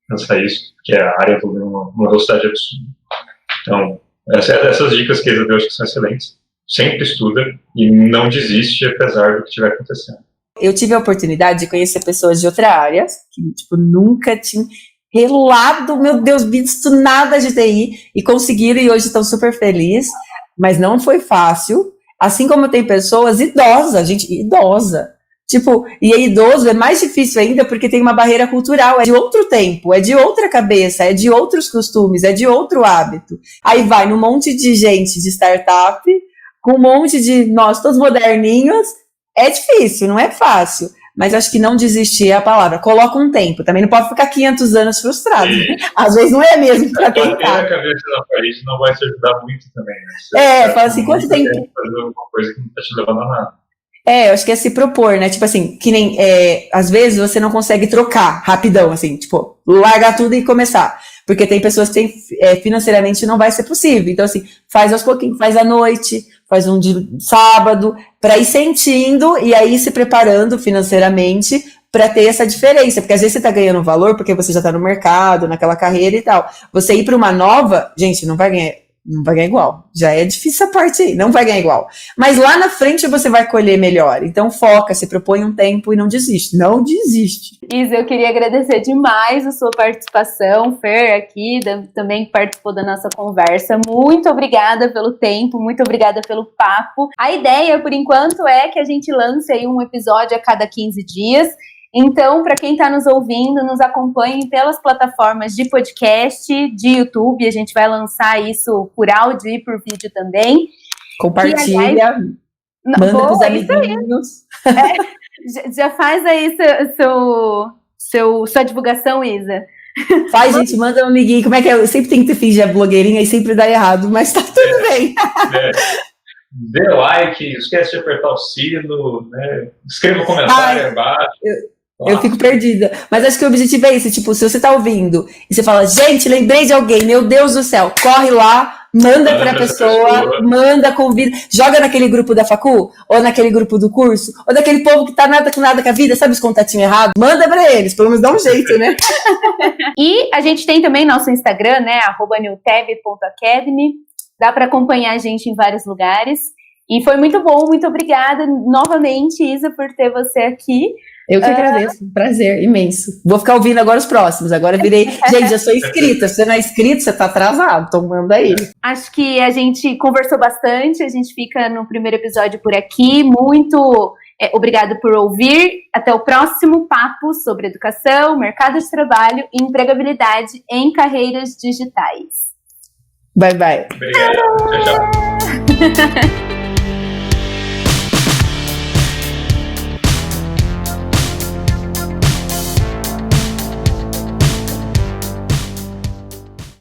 pensar isso, porque a área evolui numa velocidade absurda. Então, essas dicas que eu acho que são excelentes. Sempre estuda e não desiste apesar do que estiver acontecendo. Eu tive a oportunidade de conhecer pessoas de outra área que, tipo, nunca tinham relado, meu Deus, visto nada de TI e conseguiram e hoje estão super felizes, mas não foi fácil. Assim como tem pessoas idosas, gente idosa. Tipo, e é idoso é mais difícil ainda porque tem uma barreira cultural, é de outro tempo, é de outra cabeça, é de outros costumes, é de outro hábito. Aí vai num monte de gente de startup, com um monte de nós, todos moderninhos, é difícil, não é fácil. Mas acho que não desistir é a palavra. Coloca um tempo. Também não pode ficar 500 anos frustrado. Às vezes não é mesmo para tentar. Bater a cabeça na parede não vai te ajudar muito também. Né? Fala assim, quanto tempo... fazer alguma coisa que não está te levando a nada. Eu acho que é se propor, né? Tipo assim, que nem... às vezes você não consegue trocar rapidão, assim. Tipo, largar tudo e começar. Porque tem pessoas que financeiramente não vai ser possível. Então, assim, faz aos pouquinhos, faz à noite, faz um de sábado, para ir sentindo e aí se preparando financeiramente para ter essa diferença. Porque às vezes você tá ganhando valor porque você já tá no mercado, naquela carreira e tal. Você ir para uma nova, gente, não vai ganhar igual. Já é difícil a parte aí, não vai ganhar igual. Mas lá na frente você vai colher melhor. Então foca, se propõe um tempo e não desiste. Não desiste. Isa, eu queria agradecer demais a sua participação, Fer, aqui, também participou da nossa conversa. Muito obrigada pelo tempo, muito obrigada pelo papo. A ideia, por enquanto, é que a gente lance aí um episódio a cada 15 dias. Então, para quem está nos ouvindo, nos acompanhe pelas plataformas de podcast, de YouTube. A gente vai lançar isso por áudio e por vídeo também. Compartilha, manda para os amiguinhos. Já faz aí sua divulgação, Isa. Faz, gente, manda um amiguinho. Como é que é? Eu sempre tenho que fingir a blogueirinha e sempre dá errado, mas tá tudo bem. Dê like, não esquece de apertar o sino, né? Escreva um comentário abaixo. Eu fico perdida. Mas acho que o objetivo é esse, tipo, se você tá ouvindo e você fala, gente, lembrei de alguém, meu Deus do céu, corre lá, manda pra pessoa, manda, convida, joga naquele grupo da facu, ou naquele grupo do curso, ou daquele povo que tá nada com a vida, sabe os contatinhos errados? Manda pra eles, pelo menos dá um jeito, né? E a gente tem também nosso Instagram, né, @newteb.academy, dá pra acompanhar a gente em vários lugares. E foi muito bom, muito obrigada novamente, Isa, por ter você aqui. Eu que agradeço, um prazer imenso. Vou ficar ouvindo agora os próximos. Agora virei. Gente, já sou inscrita. Se você não é inscrito, você tá atrasado. Então manda aí. Acho que a gente conversou bastante. A gente fica no primeiro episódio por aqui. Muito obrigado por ouvir. Até o próximo papo sobre educação, mercado de trabalho e empregabilidade em carreiras digitais. Bye, bye. Obrigado. Tchau, tchau.